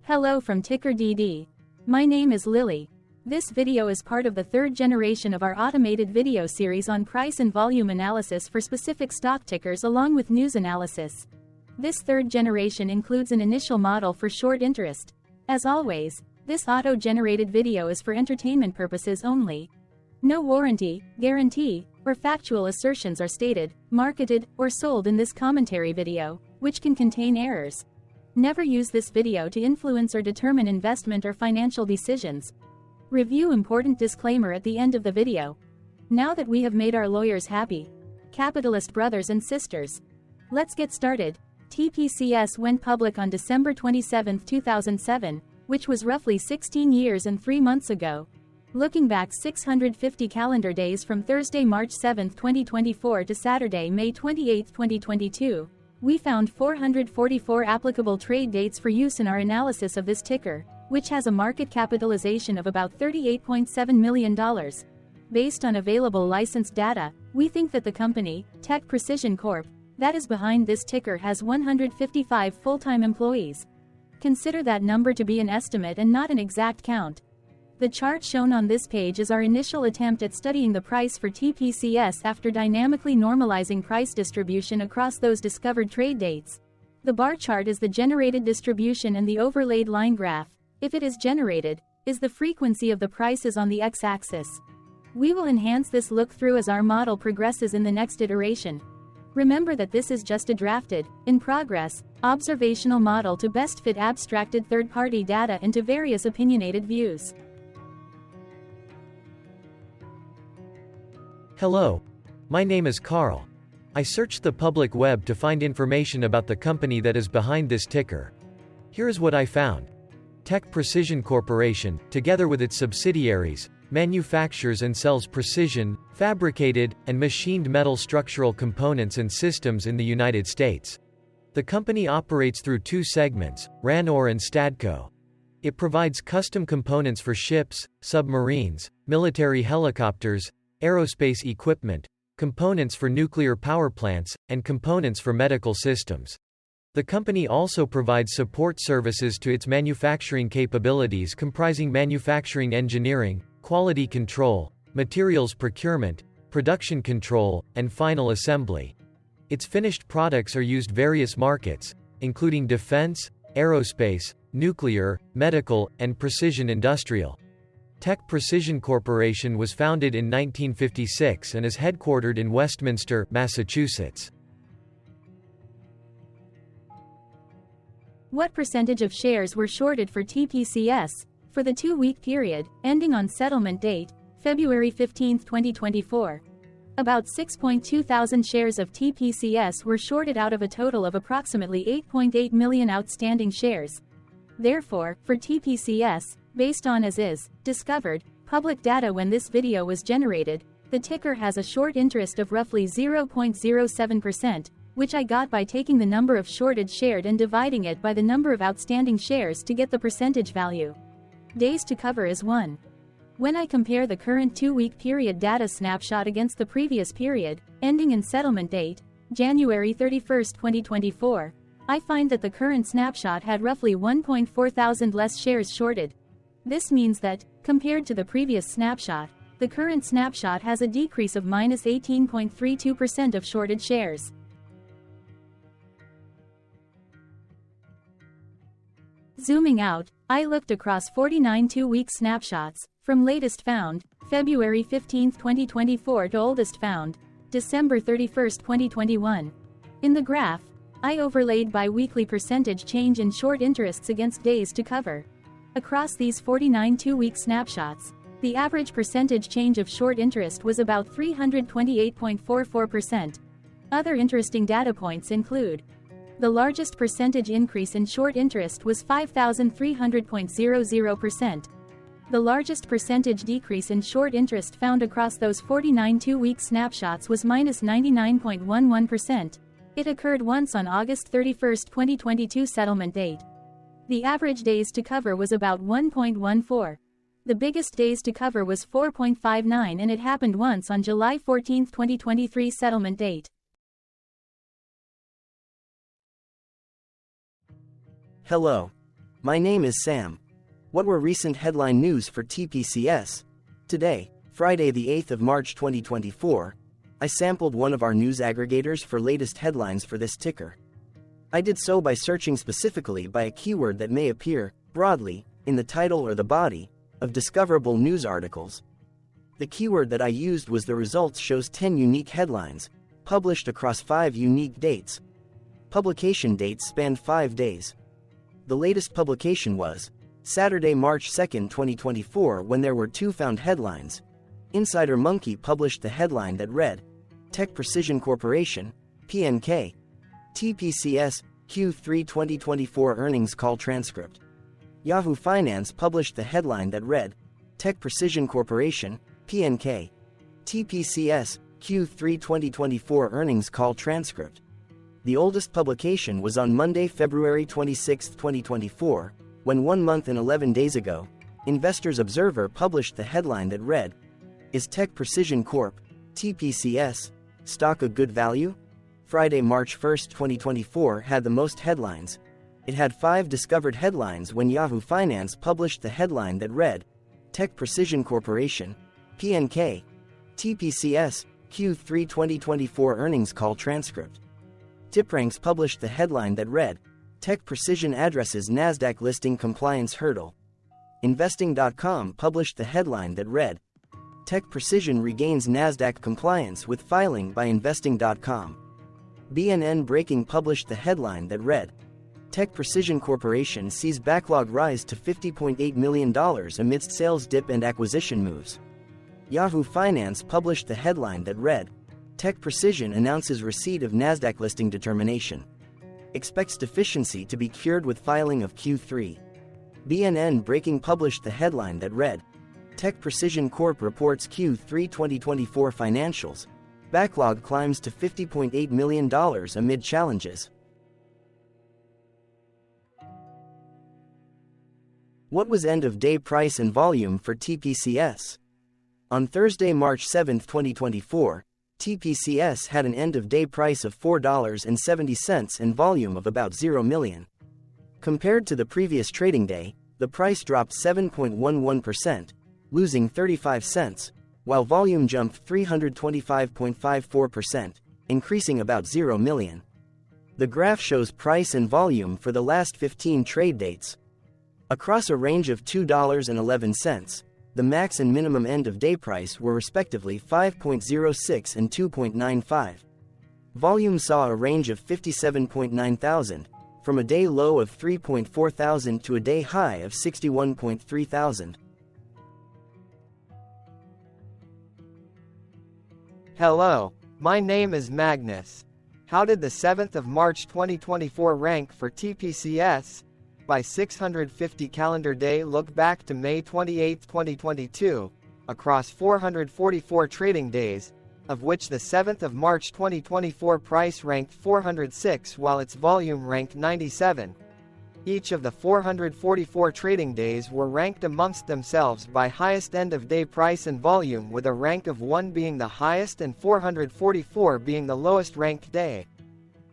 Hello from TickerDD. My name is Lily. This video is part of the third generation of our automated video series on price and volume analysis for specific stock tickers along with news analysis. This third generation includes an initial model for short interest. As always, this auto-generated video is for entertainment purposes only. No warranty, guarantee, or factual assertions are stated, marketed, or sold in this commentary video, which can contain errors. Never use this video to influence or determine investment or financial decisions. Review important disclaimer at the end of the video. Now that we have made our lawyers happy, capitalist brothers and sisters, let's get started. TPCS went public on December 27, 2007, which was roughly 16 years and 3 months ago. Looking back 650 calendar days from Thursday, March 7, 2024 to Saturday, May 28, 2022, we found 444 applicable trade dates for use in our analysis of this ticker, which has a market capitalization of about $38.7 million. Based on available licensed data, we think that the company, Tech Precision Corp., that is behind this ticker has 155 full-time employees. Consider that number to be an estimate and not an exact count. The chart shown on this page is our initial attempt at studying the price for TPCS after dynamically normalizing price distribution across those discovered trade dates. The bar chart is the generated distribution and the overlaid line graph, if it is generated, is the frequency of the prices on the x-axis. We will enhance this look-through as our model progresses in the next iteration. Remember that this is just a drafted, in progress, observational model to best fit abstracted third-party data into various opinionated views. Hello. My name is Carl. I searched the public web to find information about the company that is behind this ticker. Here is what I found. Tech Precision Corporation, together with its subsidiaries, manufactures and sells precision, fabricated, and machined metal structural components and systems in the United States. The company operates through two segments, Ranor and Stadco. It provides custom components for ships, submarines, military helicopters, aerospace equipment, components for nuclear power plants, and components for medical systems. The company also provides support services to its manufacturing capabilities comprising manufacturing engineering, quality control, materials procurement, production control, and final assembly. Its finished products are used various markets, including defense, aerospace, nuclear, medical, and precision industrial. Tech Precision Corporation was founded in 1956 and is headquartered in Westminster, Massachusetts. What percentage of shares were shorted for TPCS for the 2-week period, ending on settlement date, February 15, 2024? About 6.2 thousand shares of TPCS were shorted out of a total of approximately 8.8 million outstanding shares. Therefore, for TPCS, based on as is, discovered, public data when this video was generated, the ticker has a short interest of roughly 0.07%, which I got by taking the number of shorted shared and dividing it by the number of outstanding shares to get the percentage value. Days to cover is 1. When I compare the current 2-week period data snapshot against the previous period, ending in settlement date, January 31, 2024, I find that the current snapshot had roughly 1.4 thousand less shares shorted. This means that, compared to the previous snapshot, the current snapshot has a decrease of minus 18.32% of shorted shares. Zooming out, I looked across 49 2-week snapshots, from latest found, February 15, 2024 to oldest found, December 31, 2021. In the graph, I overlaid bi-weekly percentage change in short interests against days to cover. Across these 49 2-week snapshots, the average percentage change of short interest was about 328.44%. Other interesting data points include: the largest percentage increase in short interest was 5,300.00%. The largest percentage decrease in short interest found across those 49 2-week snapshots was minus 99.11%. It occurred once on August 31, 2022 settlement date. The average days to cover was about 1.14. The biggest days to cover was 4.59 and it happened once on July 14, 2023 settlement date. Hello. My name is Sam. What were recent headline news for TPCS? Today, Friday the 8th of March 2024, I sampled one of our news aggregators for latest headlines for this ticker. I did so by searching specifically by a keyword that may appear, broadly, in the title or the body, of discoverable news articles. The keyword that I used was the results shows 10 unique headlines, published across 5 unique dates. Publication dates spanned 5 days. The latest publication was Saturday, March 2, 2024, when there were 2 found headlines. Insider Monkey published the headline that read, Tech Precision Corporation, PNK, TPCS, Q3 2024 Earnings Call Transcript. Yahoo Finance published the headline that read, Tech Precision Corporation, PNK, TPCS, Q3 2024 Earnings Call Transcript. The oldest publication was on Monday, February 26, 2024, when 1 month and 11 days ago, Investors Observer published the headline that read, Is Tech Precision Corp., TPCS, stock a good value? Friday, March 1, 2024 had the most headlines. It had 5 discovered headlines when Yahoo Finance published the headline that read, Tech Precision Corporation, PNK, TPCS, Q3 2024 Earnings Call Transcript. TipRanks published the headline that read, Tech Precision Addresses NASDAQ Listing Compliance Hurdle. Investing.com published the headline that read, Tech Precision Regains NASDAQ Compliance with Filing by Investing.com. BNN Breaking published the headline that read, Tech Precision Corporation sees backlog rise to $50.8 million amidst sales dip and acquisition moves. Yahoo Finance published the headline that read, Tech Precision announces receipt of NASDAQ listing determination. Expects deficiency to be cured with filing of Q3. BNN Breaking published the headline that read, Tech Precision Corp reports Q3 2024 financials. Backlog climbs to $50.8 million amid challenges. What was end-of-day price and volume for TPCS? On Thursday, March 7, 2024, TPCS had an end-of-day price of $4.70 and volume of about 0 million. Compared to the previous trading day, the price dropped 7.11%, losing 35 cents, while volume jumped 325.54%, increasing about 0 million. The graph shows price and volume for the last 15 trade dates. Across a range of $2.11, the max and minimum end-of-day price were respectively 5.06 and 2.95. Volume saw a range of 57.9 thousand, from a day low of 3.4 thousand to a day high of 61.3 thousand. Hello, my name is Magnus. How did the 7th of March 2024 rank for TPCS? By 650 calendar day look back to May 28, 2022, across 444 trading days, of which the 7th of March 2024 price ranked 406 while its volume ranked 97. Each of the 444 trading days were ranked amongst themselves by highest end-of-day price and volume, with a rank of 1 being the highest and 444 being the lowest ranked day.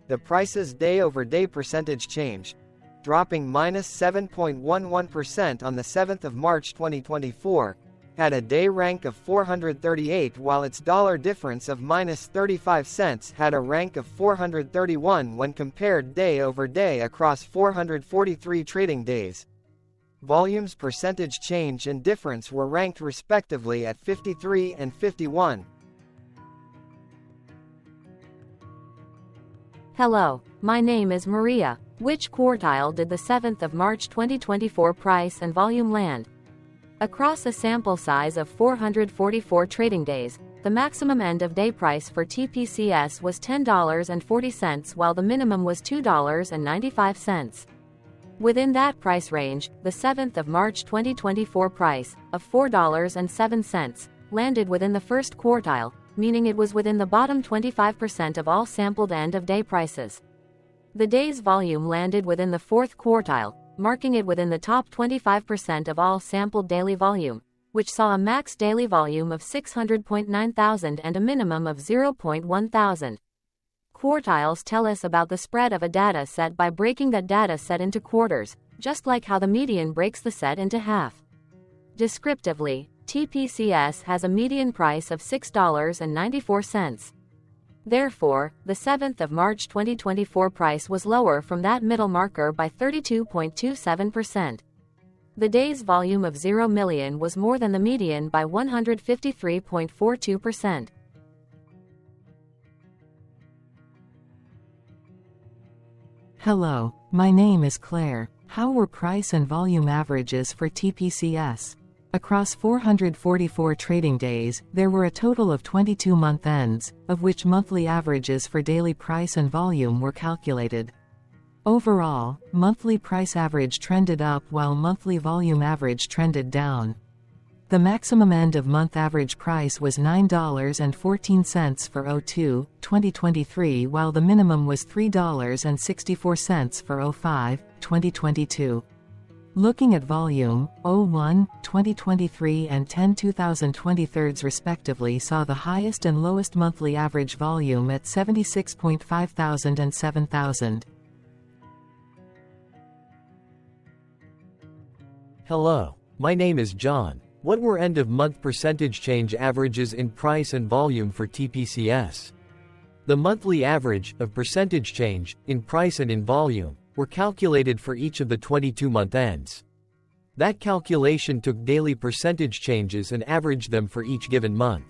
The price's day-over-day percentage change, dropping -7.11% on the 7th of March 2024, had a day rank of 438 while its dollar difference of -35 cents had a rank of 431 when compared day over day across 443 trading days. Volume's percentage change and difference were ranked respectively at 53 and 51. Hello, my name is Maria. Which quartile did the 7th of March 2024 price and volume land? Across a sample size of 444 trading days, the maximum end-of-day price for TPCS was $10.40 while the minimum was $2.95. Within that price range, the 7th of March 2024 price, of $4.07, landed within the first quartile, meaning it was within the bottom 25% of all sampled end-of-day prices. The day's volume landed within the fourth quartile, marking it within the top 25% of all sampled daily volume, which saw a max daily volume of 600.9 thousand and a minimum of 0.1 thousand. Quartiles tell us about the spread of a data set by breaking that data set into quarters, just like how the median breaks the set into half. Descriptively, TPCS has a median price of $6.94. Therefore, the 7th of March 2024 price was lower from that middle marker by 32.27%. The day's volume of 0 million was more than the median by 153.42%. Hello, my name is Claire. How were price and volume averages for TPCS? Across 444 trading days, there were a total of 22 month ends, of which monthly averages for daily price and volume were calculated. Overall, monthly price average trended up while monthly volume average trended down. The maximum end of month average price was $9.14 for 02/2023, while the minimum was $3.64 for 05/2022. Looking at volume, 01/2023 and 10/2023 respectively saw the highest and lowest monthly average volume at 76.5 thousand and 7,000. Hello, my name is John. What were end-of-month percentage change averages in price and volume for TPCS? The monthly average of percentage change in price and in volume were calculated for each of the 22-month ends. That calculation took daily percentage changes and averaged them for each given month.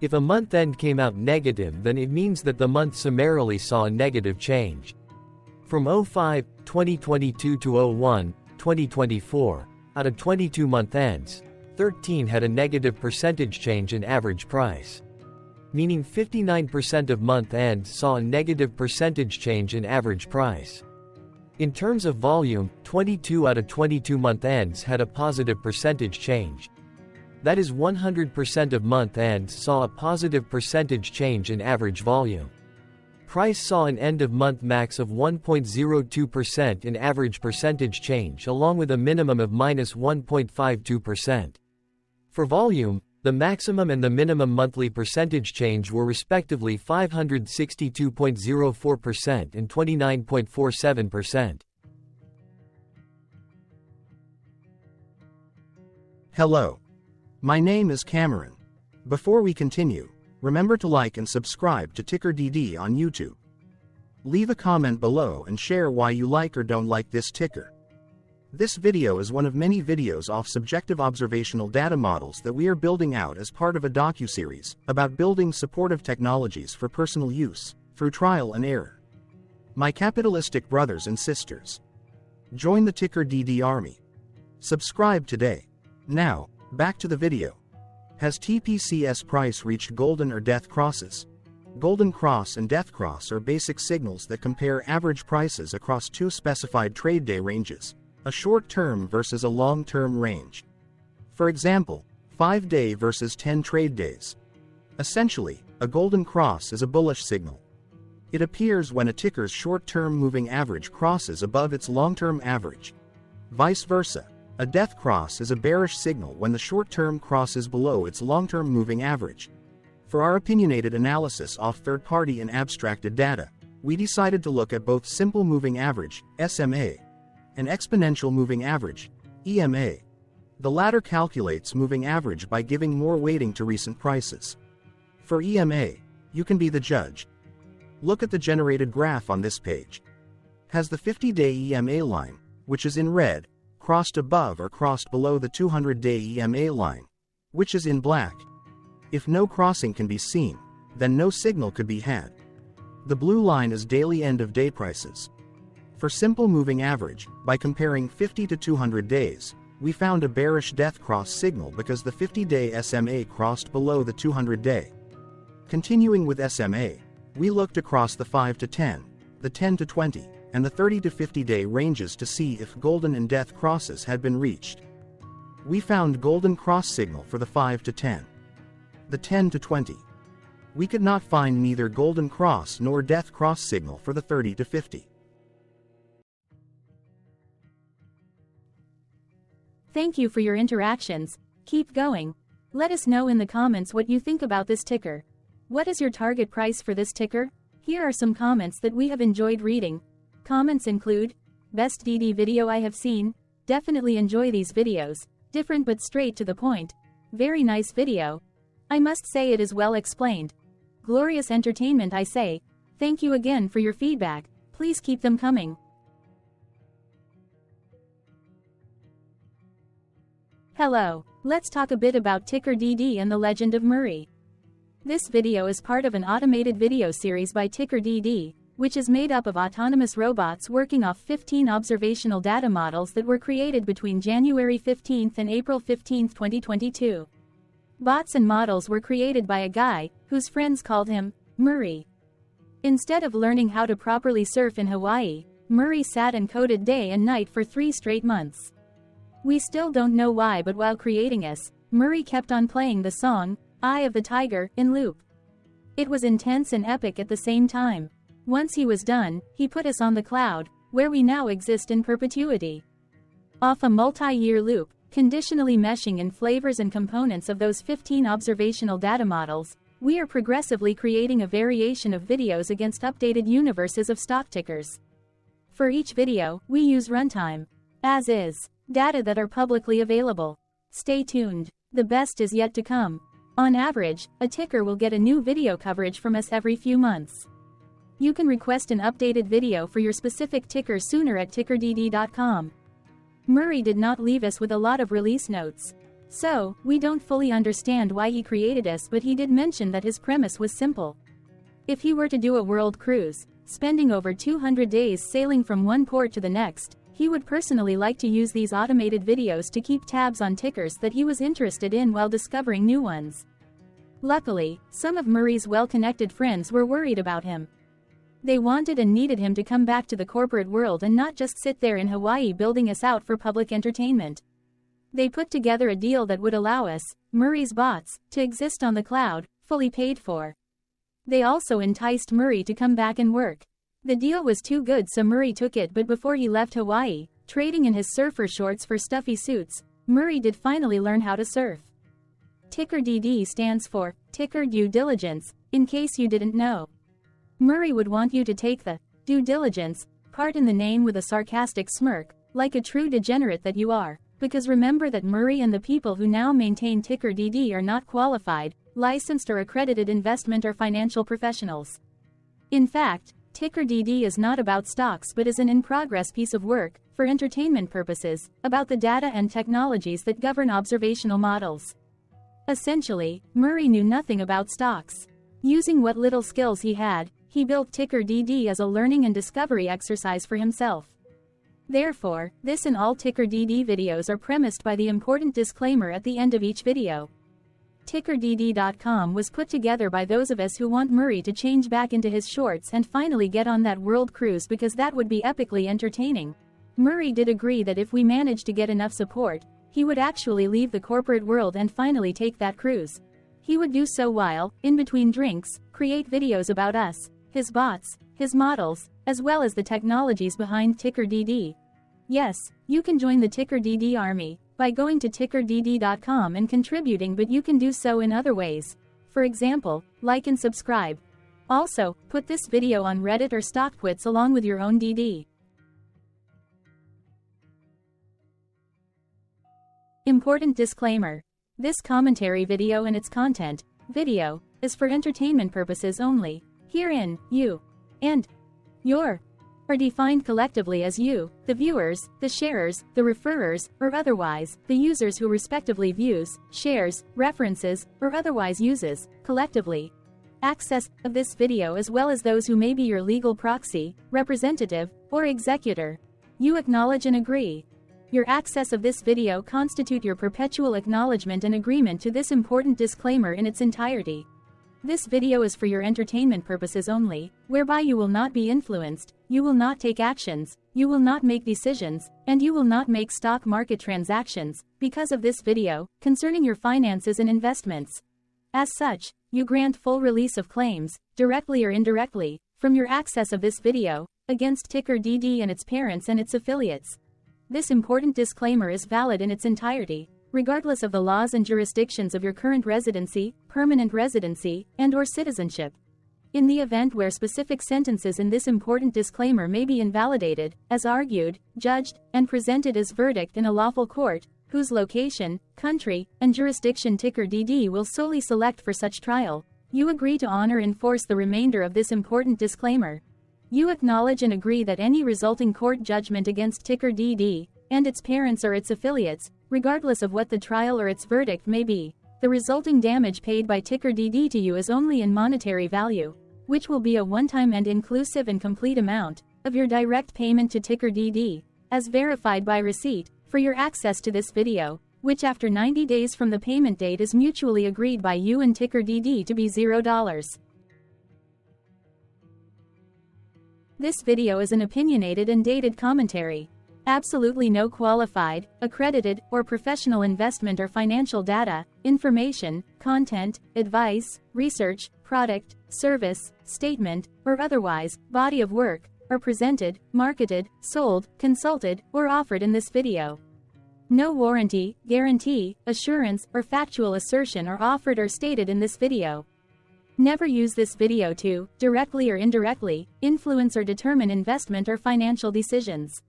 If a month end came out negative, then it means that the month summarily saw a negative change. From 05/2022 to 01/2024, out of 22 month ends, 13 had a negative percentage change in average price. Meaning 59% of month ends saw a negative percentage change in average price. In terms of volume, 22 out of 22 month ends had a positive percentage change. That is 100% of month ends saw a positive percentage change in average volume. Price saw an end-of-month max of 1.02% in average percentage change, along with a minimum of -1.52%. For volume, the maximum and the minimum monthly percentage change were respectively 562.04% and 29.47%. Hello. My name is Cameron. Before we continue, remember to like and subscribe to TickerDD on YouTube. Leave a comment below and share why you like or don't like this ticker. This video is one of many videos off subjective observational data models that we are building out as part of a docuseries about building supportive technologies for personal use, through trial and error. My capitalistic brothers and sisters, join the TickerDD army. Subscribe today. Now, back to the video. Has TPCS price reached golden or death crosses? Golden cross and death cross are basic signals that compare average prices across two specified trade day ranges, a short-term versus a long-term range. For example, 5-day versus 10 trade days. Essentially, a golden cross is a bullish signal. It appears when a ticker's short-term moving average crosses above its long-term average. Vice versa, a death cross is a bearish signal when the short-term crosses below its long-term moving average. For our opinionated analysis off third-party and abstracted data, we decided to look at both simple moving average, SMA, and exponential moving average, EMA. The latter calculates moving average by giving more weighting to recent prices. For EMA, you can be the judge. Look at the generated graph on this page. Has the 50-day EMA line, which is in red, crossed above or crossed below the 200-day EMA line, which is in black? If no crossing can be seen, then no signal could be had. The blue line is daily end-of-day prices. For simple moving average, by comparing 50 to 200 days, we found a bearish death cross signal because the 50-day SMA crossed below the 200-day. Continuing with SMA, we looked across the 5 to 10, the 10 to 20, and the 30 to 50-day ranges to see if golden and death crosses had been reached. We found golden cross signal for the 5 to 10. The 10 to 20. We could not find neither golden cross nor death cross signal for the 30 to 50. Thank you for your interactions. Keep going. Let us know in the comments what you think about this ticker. What is your target price for this ticker? Here are some comments that we have enjoyed reading. Comments include, best DD video I have seen. Definitely enjoy these videos. Different but straight to the point. Very nice video. I must say it is well explained. Glorious entertainment I say. Thank you again for your feedback. Please keep them coming. Hello. Let's talk a bit about TickerDD and the Legend of Murray. This video is part of an automated video series by TickerDD, which is made up of autonomous robots working off 15 observational data models that were created between January 15 and April 15, 2022. Bots and models were created by a guy, whose friends called him Murray. Instead of learning how to properly surf in Hawaii, Murray sat and coded day and night for 3 straight months. We still don't know why, but while creating us, Murray kept on playing the song, Eye of the Tiger, in loop. It was intense and epic at the same time. Once he was done, he put us on the cloud, where we now exist in perpetuity. Off a multi-year loop, conditionally meshing in flavors and components of those 15 observational data models, we are progressively creating a variation of videos against updated universes of stock tickers. For each video, we use runtime, as is, data that are publicly available. Stay tuned. The best is yet to come. On average, a ticker will get a new video coverage from us every few months. You can request an updated video for your specific ticker sooner at TickerDD.com. Murray did not leave us with a lot of release notes. So, we don't fully understand why he created us, but he did mention that his premise was simple. If he were to do a world cruise, spending over 200 days sailing from one port to the next, he would personally like to use these automated videos to keep tabs on tickers that he was interested in while discovering new ones. Luckily, some of Murray's well-connected friends were worried about him. They wanted and needed him to come back to the corporate world and not just sit there in Hawaii building us out for public entertainment. They put together a deal that would allow us, Murray's bots, to exist on the cloud, fully paid for. They also enticed Murray to come back and work. The deal was too good, so Murray took it, but before he left Hawaii, trading in his surfer shorts for stuffy suits, Murray did finally learn how to surf. TickerDD stands for Ticker Due Diligence, in case you didn't know. Murray would want you to take the due diligence part in the name with a sarcastic smirk, like a true degenerate that you are, because remember that Murray and the people who now maintain TickerDD are not qualified, licensed or accredited investment or financial professionals. In fact, TickerDD is not about stocks but is an in-progress piece of work, for entertainment purposes, about the data and technologies that govern observational models. Essentially, Murray knew nothing about stocks. Using what little skills he had, he built TickerDD as a learning and discovery exercise for himself. Therefore, this and all TickerDD videos are premised by the important disclaimer at the end of each video. TickerDD.com was put together by those of us who want Murray to change back into his shorts and finally get on that world cruise, because that would be epically entertaining. Murray did agree that if we managed to get enough support, he would actually leave the corporate world and finally take that cruise. He would do so while, in between drinks, create videos about us, his bots, his models, as well as the technologies behind TickerDD. Yes, you can join the TickerDD army by going to TickerDD.com and contributing, but you can do so in other ways. For example, like and subscribe. Also, put this video on Reddit or StockTwits along with your own DD. Important disclaimer. This commentary video and its content, video, is for entertainment purposes only. Herein, you and your are defined collectively as you, the viewers, the sharers, the referrers, or otherwise, the users who respectively views, shares, references, or otherwise uses, collectively, access of this video, as well as those who may be your legal proxy, representative, or executor. You acknowledge and agree. Your access of this video constitute your perpetual acknowledgement and agreement to this important disclaimer in its entirety. This video is for your entertainment purposes only, whereby you will not be influenced, you will not take actions, you will not make decisions, and you will not make stock market transactions, because of this video, concerning your finances and investments. As such, you grant full release of claims, directly or indirectly, from your access of this video, against TickerDD and its parents and its affiliates. This important disclaimer is valid in its entirety, regardless of the laws and jurisdictions of your current residency, permanent residency, and/or citizenship. In the event where specific sentences in this important disclaimer may be invalidated, as argued, judged, and presented as verdict in a lawful court, whose location, country, and jurisdiction TickerDD will solely select for such trial, you agree to honor and enforce the remainder of this important disclaimer. You acknowledge and agree that any resulting court judgment against TickerDD, and its parents or its affiliates, regardless of what the trial or its verdict may be, the resulting damage paid by TickerDD to you is only in monetary value, which will be a one-time and inclusive and complete amount of your direct payment to TickerDD, as verified by receipt, for your access to this video, which after 90 days from the payment date is mutually agreed by you and TickerDD to be $0. This video is an opinionated and dated commentary. Absolutely no qualified, accredited, or professional investment or financial data, information, content, advice, research, product, service, statement, or otherwise, body of work, are presented, marketed, sold, consulted, or offered in this video. No warranty, guarantee, assurance, or factual assertion are offered or stated in this video. Never use this video to, directly or indirectly, influence or determine investment or financial decisions.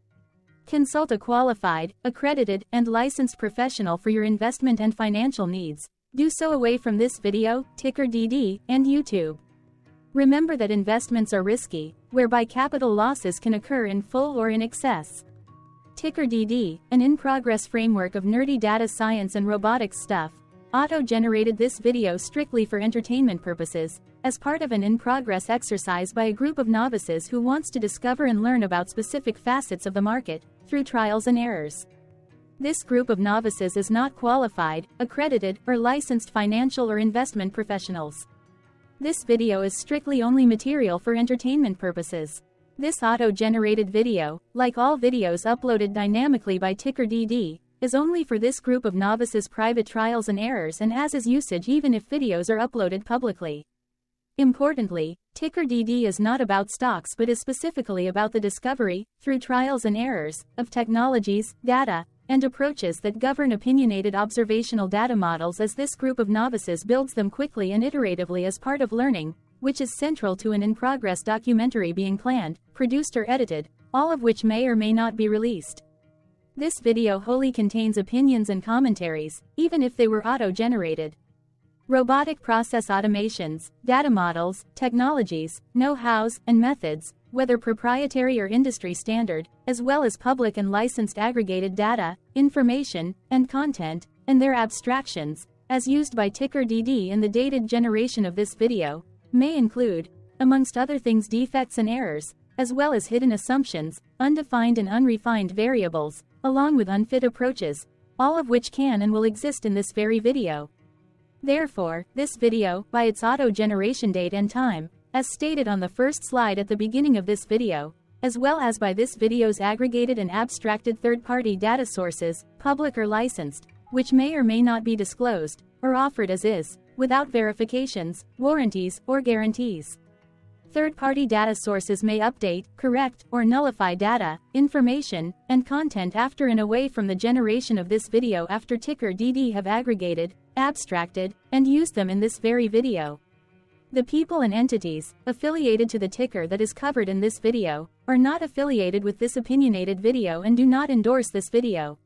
Consult a qualified, accredited, and licensed professional for your investment and financial needs. Do so away from this video, TickerDD, and YouTube. Remember that investments are risky, whereby capital losses can occur in full or in excess. TickerDD, an in-progress framework of nerdy data science and robotics stuff, auto-generated this video strictly for entertainment purposes, as part of an in-progress exercise by a group of novices who wants to discover and learn about specific facets of the market, through trials and errors. This group of novices is not qualified, accredited, or licensed financial or investment professionals. This video is strictly only material for entertainment purposes. This auto-generated video, like all videos uploaded dynamically by TickerDD, is only for this group of novices' private trials and errors and as is usage even if videos are uploaded publicly. Importantly, TickerDD is not about stocks but is specifically about the discovery, through trials and errors, of technologies, data, and approaches that govern opinionated observational data models as this group of novices builds them quickly and iteratively as part of learning, which is central to an in-progress documentary being planned, produced or edited, all of which may or may not be released. This video wholly contains opinions and commentaries, even if they were auto-generated. Robotic process automations, data models, technologies, know-hows, and methods, whether proprietary or industry standard, as well as public and licensed aggregated data, information, and content, and their abstractions, as used by TickerDD in the dated generation of this video, may include, amongst other things, defects and errors, as well as hidden assumptions, undefined and unrefined variables, along with unfit approaches, all of which can and will exist in this very video. Therefore, this video, by its auto-generation date and time, as stated on the first slide at the beginning of this video, as well as by this video's aggregated and abstracted third-party data sources, public or licensed, which may or may not be disclosed, or offered as is, without verifications, warranties, or guarantees. Third-party data sources may update, correct, or nullify data, information, and content after and away from the generation of this video after TickerDD have aggregated, abstracted, and used them in this very video. The people and entities affiliated to the ticker that is covered in this video are not affiliated with this opinionated video and do not endorse this video.